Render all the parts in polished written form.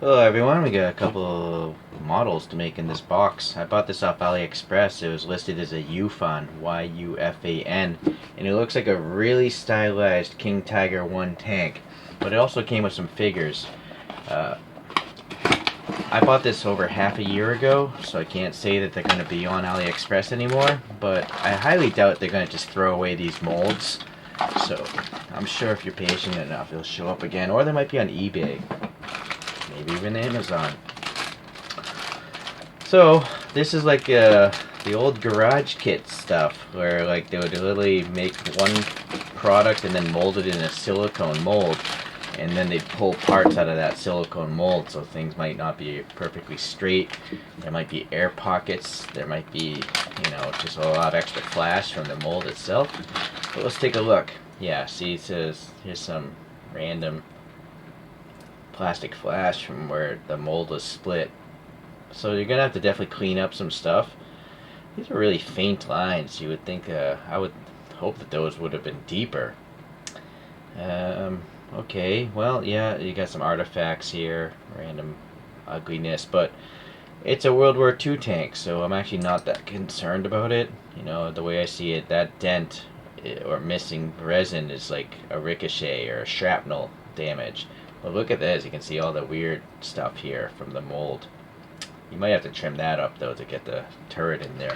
Hello everyone, we got a couple of models to make in this box. I bought this off Aliexpress. It was listed as a Yufan, Y-U-F-A-N, and it looks like a really stylized King Tiger 1 tank. But it also came with some figures. Uh, I bought this over half a year ago, so I can't say that they're going to be on Aliexpress anymore, but I highly doubt they're going to just throw away these molds. So I'm sure if you're patient enough, it'll show up again, or they might be on eBay. Maybe even Amazon. So this is like the old garage kit stuff, where like they would literally make one product and then mold it in a silicone mold, and then they'd pull parts out of that silicone mold, so things might not be perfectly straight. There might be air pockets. There might be, just a lot of extra flash from the mold itself. But let's take a look. Yeah, see, it says here's some random plastic flash from where the mold was split. So you're gonna have to definitely clean up some stuff. These are really faint lines. You would think, I would hope that those would have been deeper. Okay, well, yeah, you got some artifacts here, random ugliness, but it's a World War II tank, so I'm actually not that concerned about it. The way I see it, that dent or missing resin is like a ricochet or a shrapnel damage. But look at this, you can see all the weird stuff here from the mold. You might have to trim that up though to get the turret in there.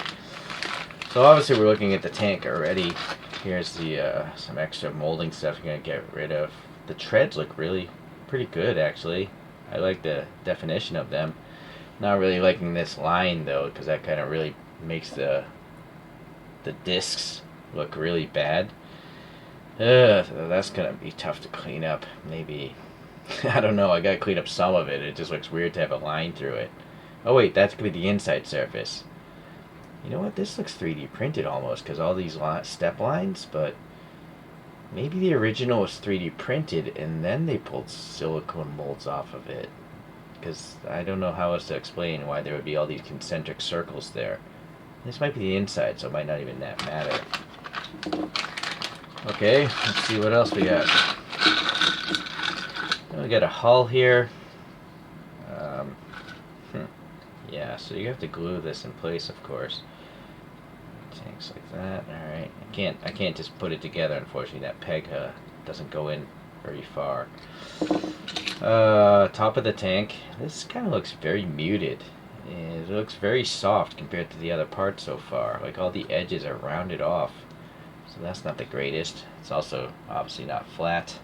So obviously we're looking at the tank already. Here's the some extra molding stuff you're gonna get rid of. The treads look really pretty good actually. I like the definition of them. Not really liking this line though, because that kind of really makes the discs look really bad. That's gonna be tough to clean up. Maybe I don't know. I gotta clean up some of it. It just looks weird to have a line through it. Oh wait, that's gonna be the inside surface. You know what? This looks 3D printed almost because all these step lines, but maybe the original was 3D printed and then they pulled silicone molds off of it. Because I don't know how else to explain why there would be all these concentric circles there. This might be the inside, so it might not even that matter. Okay, let's see what else we got. We got a hull here. Um, Yeah, so you have to glue this in place, of course. Tanks like that. All right, I can't just put it together. Unfortunately, that peg doesn't go in very far. Top of the tank. This kind of looks very muted. It looks very soft compared to the other parts so far. Like all the edges are rounded off. So that's not the greatest. It's also obviously not flat.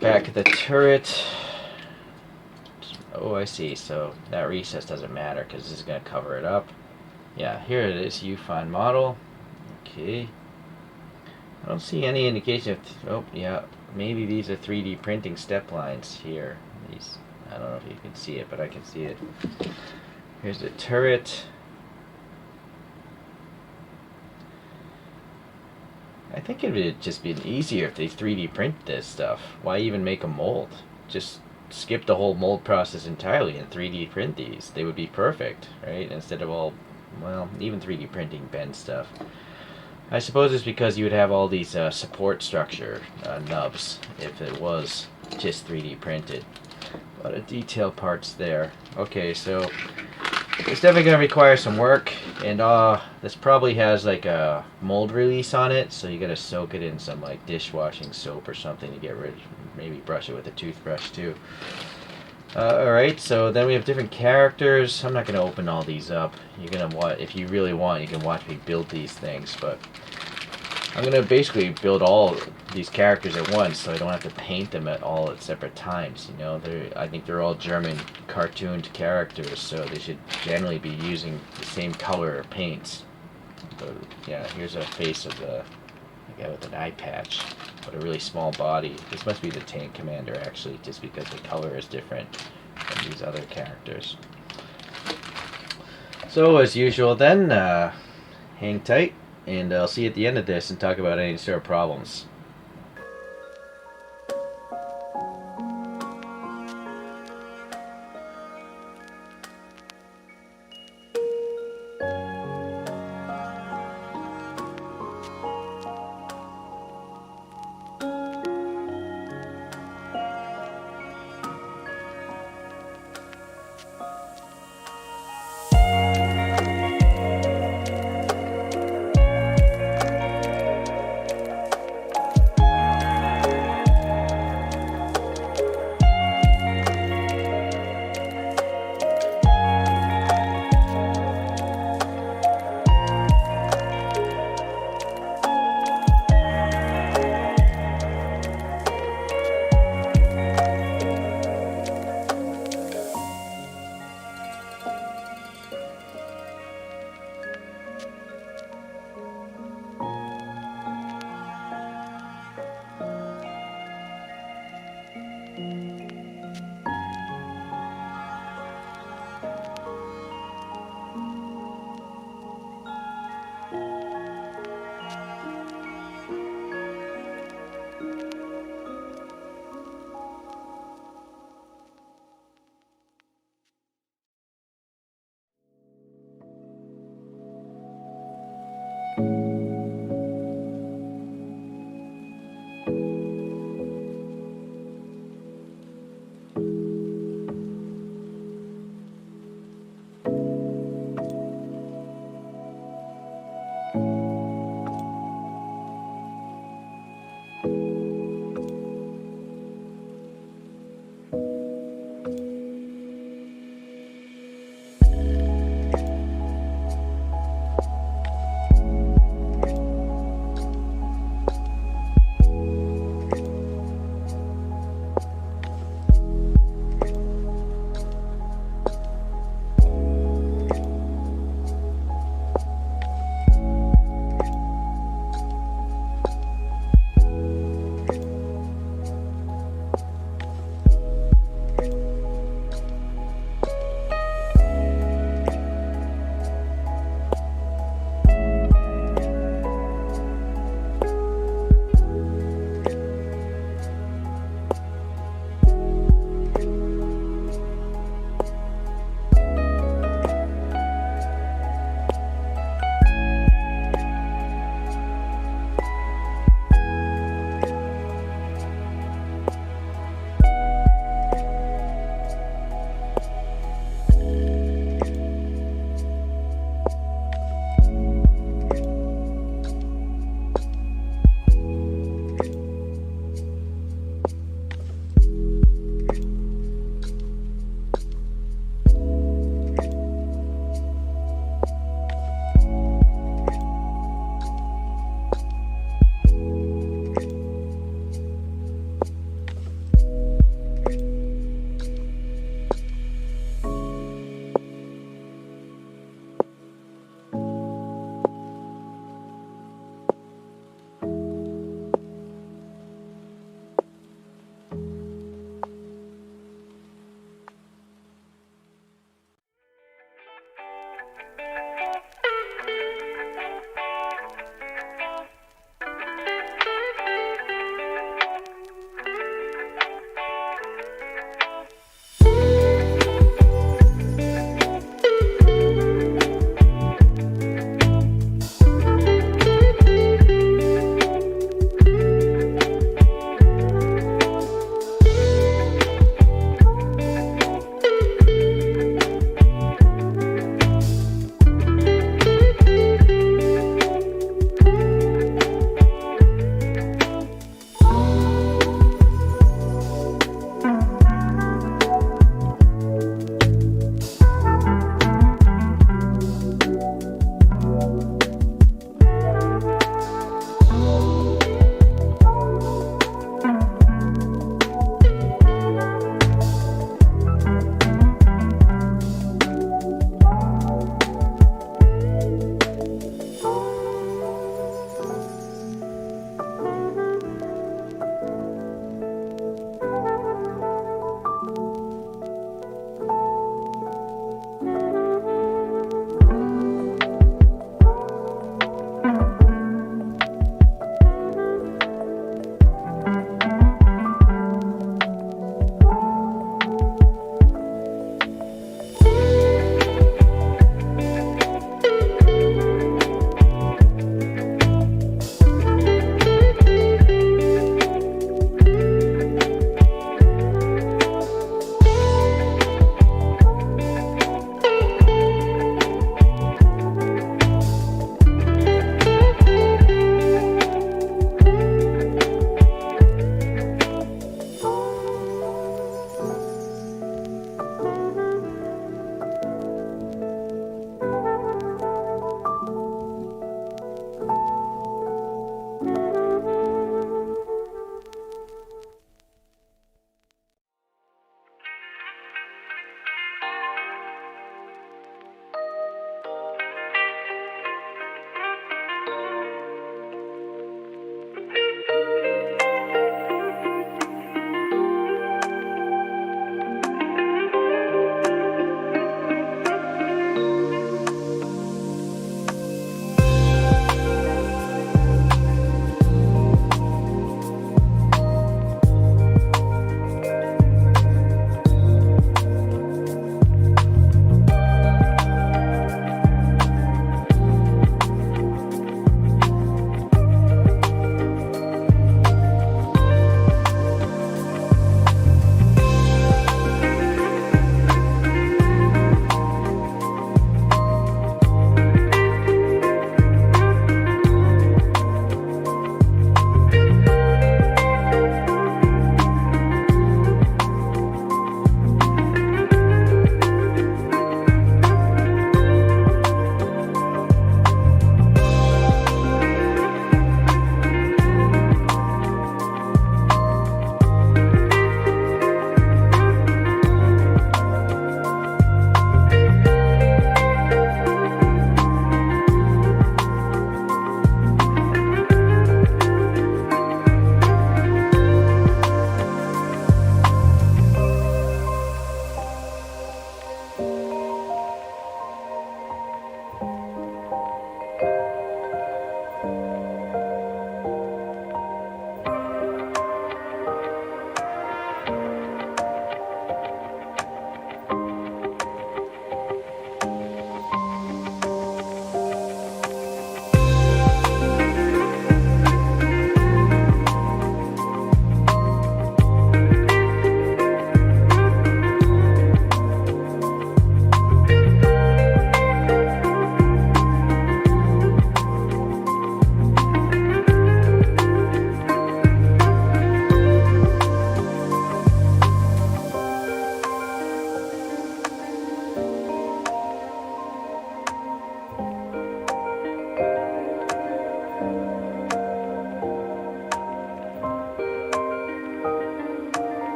Back of the turret. Oh, I see. So that recess doesn't matter because this is going to cover it up. Yeah, here it is. Yufan model. Okay. I don't see any indication of... Oh, yeah. Maybe these are 3D printing step lines here. These... I don't know if you can see it, but I can see it. Here's the turret. I think it would just been easier if they 3D print this stuff. Why even make a mold? Just skip the whole mold process entirely and 3D print these. They would be perfect, right? Instead of all, well, even 3D printing bend stuff. I suppose it's because you would have all these support structure nubs if it was just 3D printed. A lot of detail parts there. Okay, so it's definitely going to require some work, and this probably has like a mold release on it, so you got to soak it in some like dishwashing soap or something to get rid of. Maybe brush it with a toothbrush too. Alright, so then we have different characters. I'm not going to open all these up. You're going to want, if you really want, you can watch me build these things, but I'm going to basically build all these characters at once so I don't have to paint them all at separate times. I think they're all German cartooned characters, so they should generally be using the same color paints. But, yeah, here's a face of the guy with an eye patch, but a really small body. This must be the tank commander, actually, just because the color is different from these other characters. So, as usual then, hang tight, and I'll see you at the end of this and talk about any sort of problems.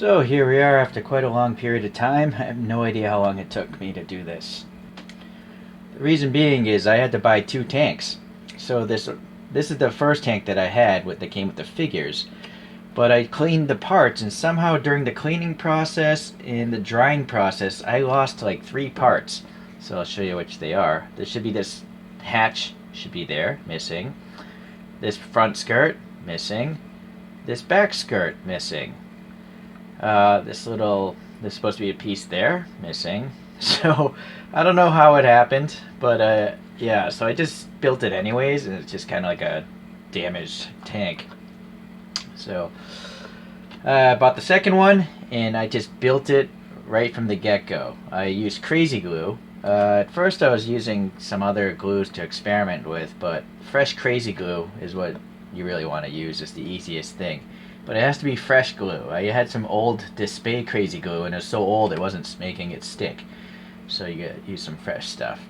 So here we are after quite a long period of time. I have no idea how long it took me to do this. The reason being is I had to buy 2 tanks. So this is the first tank that I had that came with the figures. But I cleaned the parts, and somehow during the cleaning process and the drying process, I lost like 3 parts. So I'll show you which they are. There should be this hatch, should be there, missing. This front skirt, missing. This back skirt, missing. This supposed to be a piece there, missing. So I don't know how it happened, but yeah, so I just built it anyways, and it's just kind of like a damaged tank. So I bought the second one, and I just built it right from the get-go. I used crazy glue. At first I was using some other glues to experiment with, but fresh crazy glue is what you really want to use. It's the easiest thing. But it has to be fresh glue. I had some old Display crazy glue, and it was so old it wasn't making it stick. So you gotta use some fresh stuff.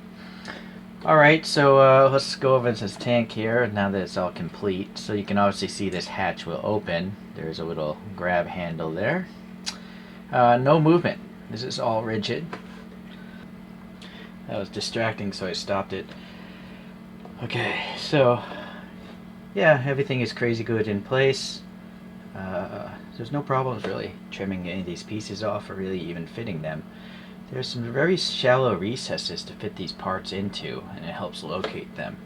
Alright, so let's go over this tank here now that it's all complete. So you can obviously see this hatch will open. There's a little grab handle there. No movement. This is all rigid. That was distracting, so I stopped it. Okay, so yeah, everything is crazy good in place. There's no problems really trimming any of these pieces off or really even fitting them. There's some very shallow recesses to fit these parts into, and it helps locate them.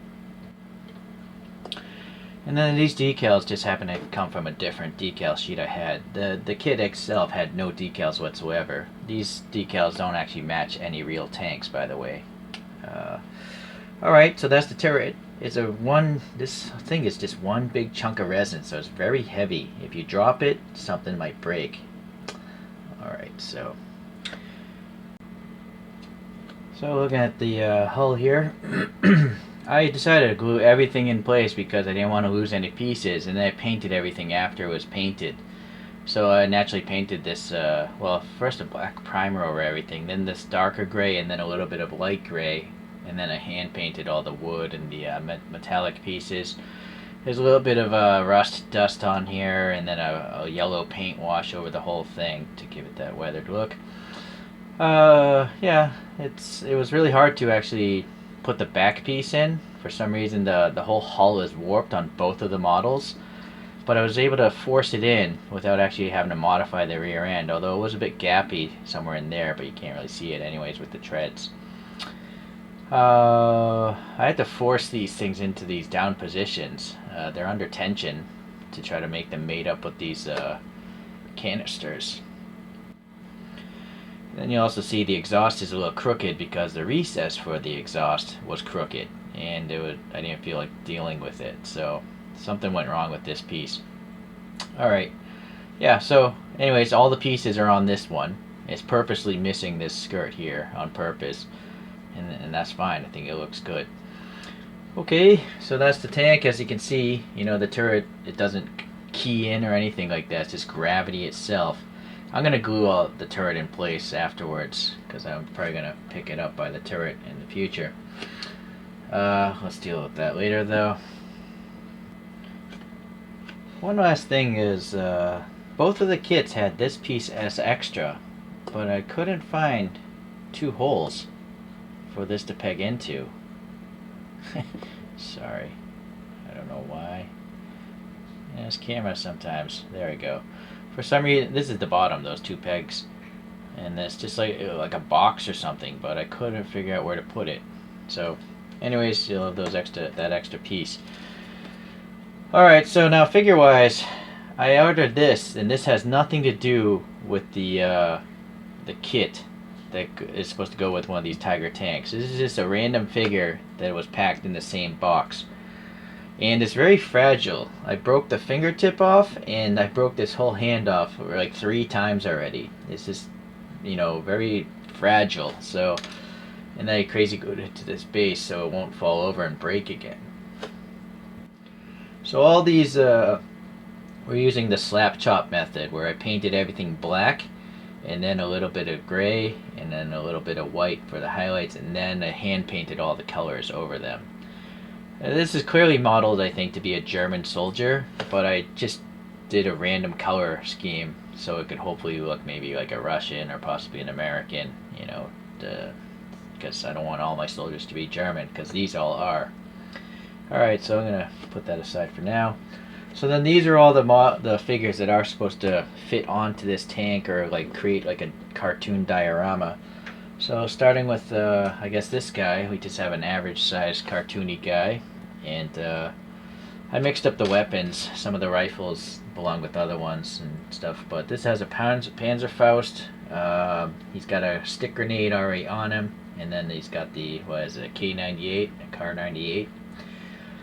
And then these decals just happen to come from a different decal sheet I had. The kit itself had no decals whatsoever. These decals don't actually match any real tanks, by the way. Alright, so that's the turret. This thing is just one big chunk of resin, so it's very heavy. If you drop it, something might break. Alright, so looking at the hull here, I decided to glue everything in place because I didn't want to lose any pieces, and then I painted everything after it was painted. So I naturally painted this, well, first a black primer over everything, then this darker gray, and then a little bit of light gray, and then I hand painted all the wood and the metallic pieces. There's a little bit of rust dust on here, and then a yellow paint wash over the whole thing to give it that weathered look. Yeah, it was really hard to actually put the back piece in. For some reason the whole hull is warped on both of the models, but I was able to force it in without actually having to modify the rear end, although it was a bit gappy somewhere in there, but you can't really see it anyways with the treads. I had to force these things into these down positions. They're under tension to try to make them made up with these canisters. Then you also see the exhaust is a little crooked because the recess for the exhaust was crooked, and I didn't feel like dealing with it, so something went wrong with this piece. Alright, yeah, so anyways, all the pieces are on this one. It's purposely missing this skirt here on purpose, and that's fine. I think it looks good. Okay, so that's the tank. As you can see, you know, the turret, it doesn't key in or anything like that. It's just gravity itself. I'm going to glue all the turret in place afterwards, because I'm probably going to pick it up by the turret in the future. Let's deal with that later, though. One last thing is, both of the kits had this piece as extra, but I couldn't find 2 holes for this to peg into. Sorry. I don't know why. Yeah, this camera sometimes. There we go. For some reason, this is the bottom, those 2 pegs. And it's just like a box or something, but I couldn't figure out where to put it. So, anyways, you'll have that extra piece. Alright, so now figure-wise, I ordered this, and this has nothing to do with the kit that is supposed to go with one of these Tiger tanks. This is just a random figure that was packed in the same box. And it's very fragile. I broke the fingertip off, and I broke this whole hand off like 3 times already. It's just, you know, very fragile. So, and then I crazy glued it to this base so it won't fall over and break again. So all these, we're using the slap chop method, where I painted everything black, and then a little bit of gray, and then a little bit of white for the highlights, and then I hand painted all the colors over them. This is clearly modeled, I think, to be a German soldier, but I just did a random color scheme so it could hopefully look maybe like a Russian or possibly an American, you know, because I don't want all my soldiers to be German, because these all are. Alright, so I'm going to put that aside for now. So then these are all the figures that are supposed to fit onto this tank or like create like a cartoon diorama. So starting with I guess this guy, we just have an average sized cartoony guy, and I mixed up the weapons. Some of the rifles belong with other ones and stuff, but this has a Panzerfaust. He's got a stick grenade already on him, and then he's got the, what is it, a K98, a Car 98.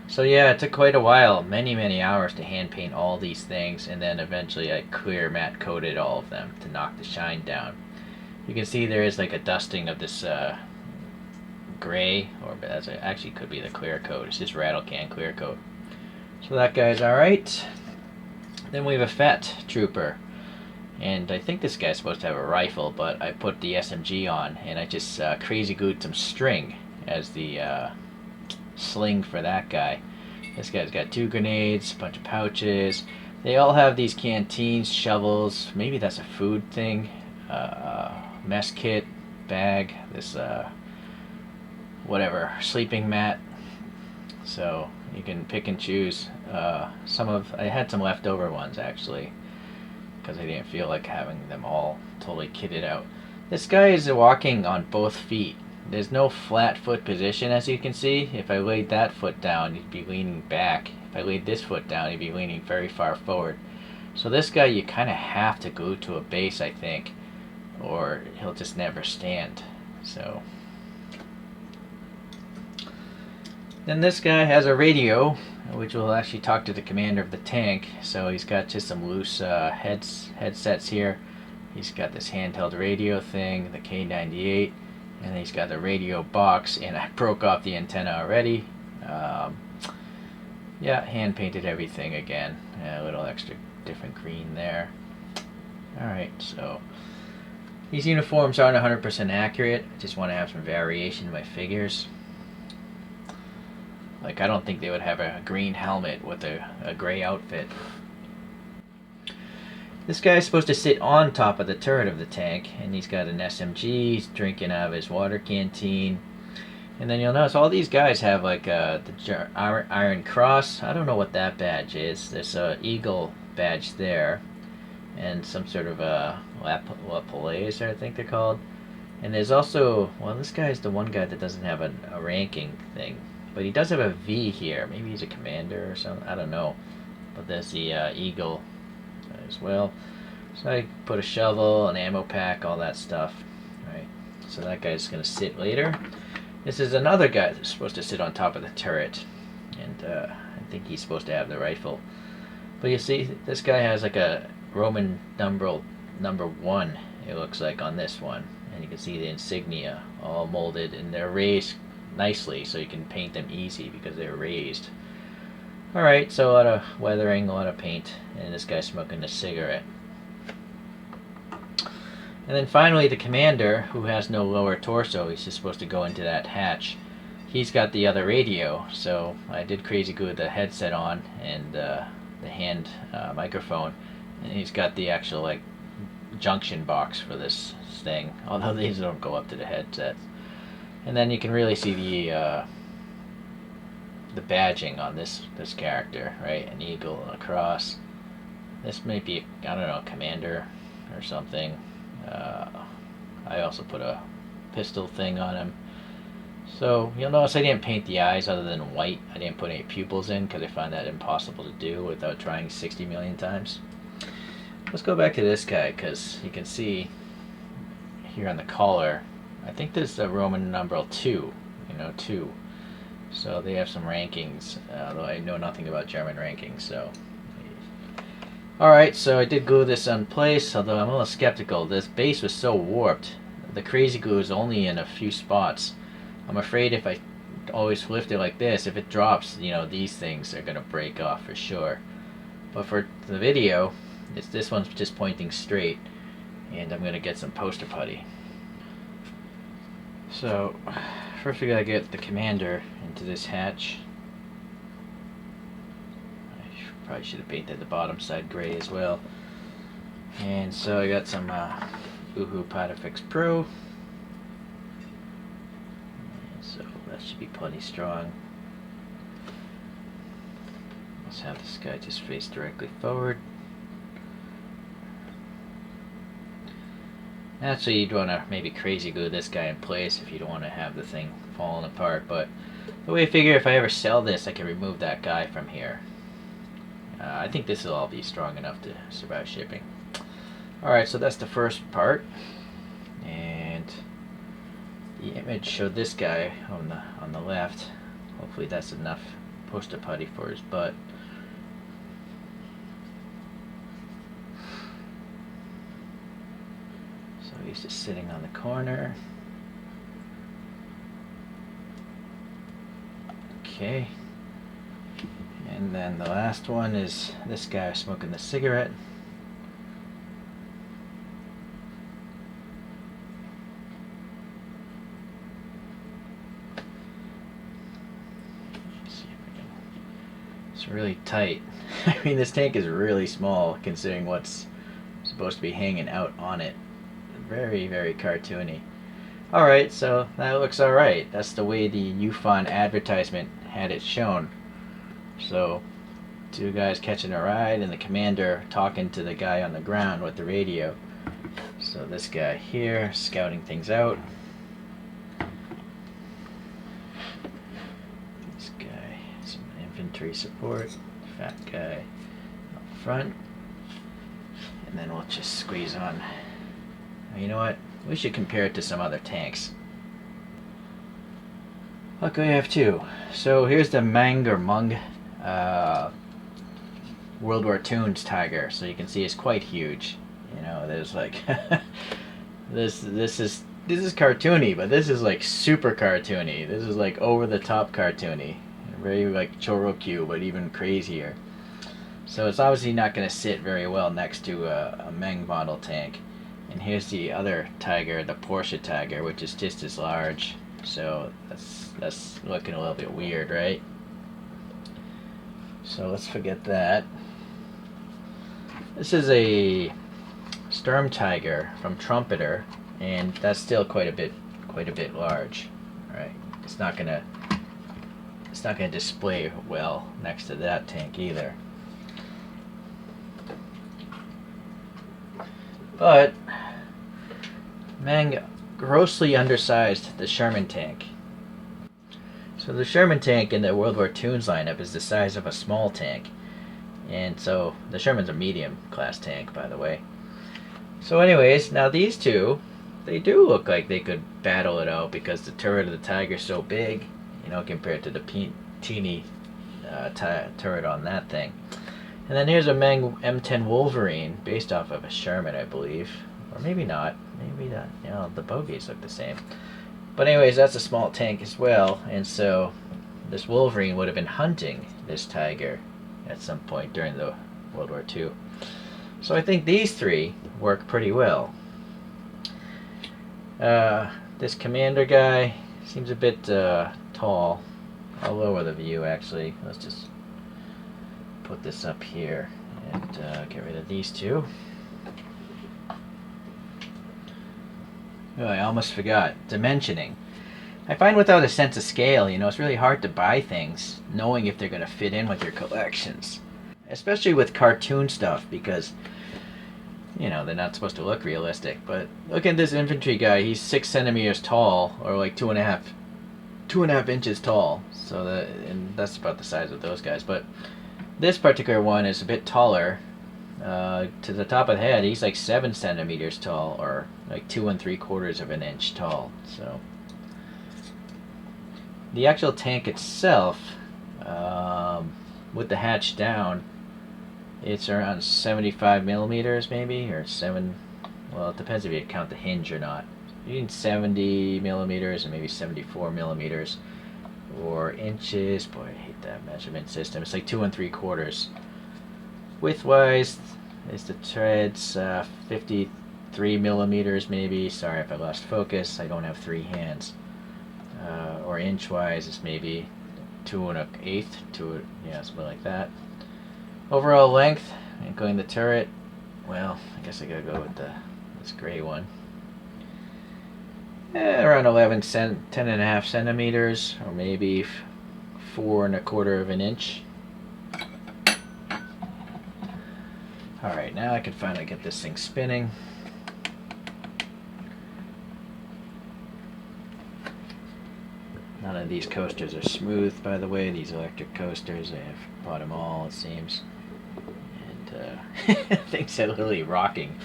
So yeah, it took quite a while, many hours to hand paint all these things, and then eventually I clear matte coated all of them to knock the shine down. You can see there is like a dusting of this gray, or that's actually could be the clear coat. It's just rattle can clear coat. So that guy's alright. Then we have a fat trooper, and I think this guy's supposed to have a rifle, but I put the SMG on, and I just crazy glued some string as the sling for that guy. This guy's got 2 grenades, a bunch of pouches. They all have these canteens, shovels, maybe that's a food thing, mess kit, bag, this whatever, sleeping mat. So you can pick and choose. I had some leftover ones actually, because I didn't feel like having them all totally kitted out. This guy is walking on both feet. There's no flat foot position, as you can see. If I laid that foot down, he'd be leaning back. If I laid this foot down, he'd be leaning very far forward. So this guy you kind of have to glue to a base, I think, or he'll just never stand. So then this guy has a radio, which will actually talk to the commander of the tank. So he's got just some loose headsets here. He's got this handheld radio thing, the K98, and then he's got the radio box, and I broke off the antenna already. Yeah, hand painted everything again. A little extra different green there. Alright, so these uniforms aren't 100% accurate. I just want to have some variation in my figures. Like, I don't think they would have a green helmet with a gray outfit. This guy is supposed to sit on top of the turret of the tank, and he's got an SMG. He's drinking out of his water canteen. And then you'll notice all these guys have like the Iron Cross. I don't know what that badge is. There's a Eagle badge there, and some sort of a Lapalaise, I think they're called. And there's also, well, this guy's the one guy that doesn't have a ranking thing, but he does have a V here. Maybe he's a commander or something. I don't know. But there's the Eagle as well. So I put a shovel, an ammo pack, all that stuff. Right. So that guy's gonna sit later. This is another guy that's supposed to sit on top of the turret, and I think he's supposed to have the rifle. But you see, this guy has like a Roman numeral number 1. It looks like on this one, and you can see the insignia all molded, and they're raised nicely, so you can paint them easy because they're raised. Alright, so a lot of weathering, a lot of paint, and this guy's smoking a cigarette. And then finally the commander, who has no lower torso, he's just supposed to go into that hatch. He's got the other radio, so I did crazy glue the headset on and the hand microphone, and he's got the actual like junction box for this thing, although these don't go up to the headset. And then you can really see the badging on this character, right? An eagle and a cross. This may be, I don't know, a commander or something. I also put a pistol thing on him. So you'll notice I didn't paint the eyes other than white. I didn't put any pupils in because I find that impossible to do without trying 60 million times. Let's go back to this guy, because you can see here on the collar, I think this is a Roman numeral 2, 2. So they have some rankings, although I know nothing about German rankings, so. Alright, so I did glue this in place, although I'm a little skeptical. This base was so warped. The crazy glue is only in a few spots. I'm afraid if I always lift it like this, if it drops, these things are going to break off for sure. But for the video, this one's just pointing straight, and I'm going to get some poster putty. So, first we got to get the commander into this hatch. I Probably should have painted the bottom side gray as well. And so I got some Uhu Potafix Pro. And so that should be plenty strong. Let's have this guy just face directly forward. Actually, you'd want to maybe crazy glue this guy in place if you don't want to have the thing falling apart. But the way I figure, if I ever sell this, I can remove that guy from here. I think this will all be strong enough to survive shipping. Alright, so that's the first part. And the image showed this guy on the left. Hopefully that's enough poster putty for his butt. So he's just sitting on the corner. Okay. And then the last one is this guy smoking the cigarette. Let's see if we can. It's really tight. I mean, this tank is really small considering what's supposed to be hanging out on it. Very, very cartoony. Alright, so that looks alright. That's the way the Yufan advertisement had it shown. So, two guys catching a ride and the commander talking to the guy on the ground with the radio. So this guy here, scouting things out. This guy, some infantry support. Fat guy up front. And then we'll just squeeze on. You know what? We should compare it to some other tanks. Look, we have two. So here's the Mang or Mung World War Tooned Tiger. So you can see it's quite huge. You know, there's like this is cartoony, but this is like super cartoony. This is like over the top cartoony. Very like Chorokyu, but even crazier. So it's obviously not going to sit very well next to a Meng model tank. And here's the other Tiger, the Porsche Tiger, which is just as large. So that's looking a little bit weird, right? So let's forget that. This is a Sturm Tiger from Trumpeter, and that's still quite a bit large. All right, it's not gonna display well next to that tank either. But Meng grossly undersized the Sherman tank. So the Sherman tank in the World War II's lineup is the size of a small tank. And so the Sherman's a medium class tank, by the way. So anyways, now these two, they do look like they could battle it out because the turret of the Tiger's so big, you know, compared to the teeny turret on that thing. And then here's a Meng M10 Wolverine, based off of a Sherman, I believe. Or maybe not. Maybe not. You know, the bogies look the same. But anyways, that's a small tank as well. And so this Wolverine would have been hunting this Tiger at some point during the World War II. So I think these three work pretty well. This commander guy seems a bit tall. I'll lower the view actually. Let's just put this up here and get rid of these two. Oh, I almost forgot. Dimensioning. I find without a sense of scale, you know, it's really hard to buy things knowing if they're going to fit in with your collections. Especially with cartoon stuff because, you know, they're not supposed to look realistic. But look at this infantry guy. He's 6 centimeters tall, or like 2.5 inches tall. So and that's about the size of those guys. But this particular one is a bit taller. To the top of the head, he's like 7 centimeters tall, or like 2 3/4 of an inch tall. So the actual tank itself, with the hatch down, it's around 75 millimeters maybe, or 7. Well, it depends if you count the hinge or not. You need 70 millimeters and maybe 74 millimeters, or inches. Boy, I hate that measurement system. It's like 2 3/4. Width-wise, is the treads 53 millimeters maybe. Sorry if I lost focus. I don't have 3 hands. Or inch-wise, it's maybe 2 1/8, yeah, something like that. Overall length, including the turret, well, I guess I gotta go with this gray one. Around 10 and a half centimeters, or maybe 4 1/4 of an inch. Alright, now I can finally get this thing spinning. None of these coasters are smooth, by the way. These electric coasters, I've bought them all, it seems. And things are literally rocking.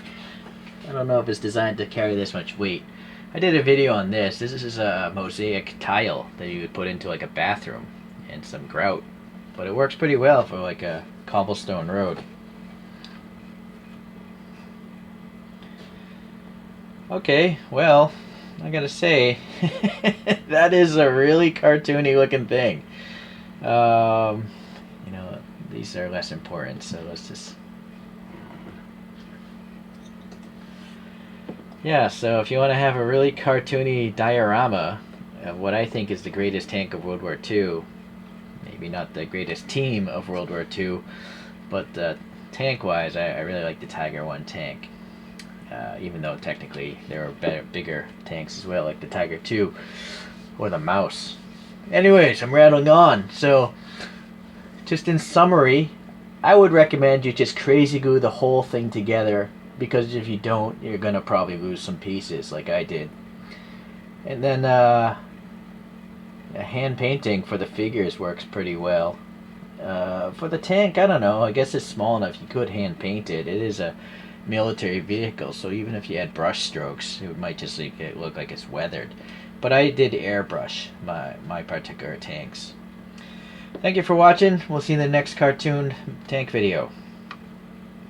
I don't know if it's designed to carry this much weight. I did a video on this. This is a mosaic tile that you would put into like a bathroom and some grout. But it works pretty well for like a cobblestone road. Okay, well, I gotta say, that is a really cartoony looking thing. You know, these are less important, so let's just... Yeah, so if you want to have a really cartoony diorama of what I think is the greatest tank of World War II, maybe not the greatest team of World War II, but tank-wise, I really like the Tiger 1 tank. Even though technically there are bigger tanks as well, like the Tiger 2 or the Mouse. Anyways, I'm rattling on. So, just in summary, I would recommend you just crazy glue the whole thing together, because if you don't, you're gonna probably lose some pieces like I did. And then hand painting for the figures works pretty well. For the tank, I don't know, I guess it's small enough you could hand paint it. It is a military vehicle, so even if you had brush strokes, it might just look like it's weathered. But I did airbrush my particular tanks. Thank you for watching. We'll see you in the next cartoon tank video.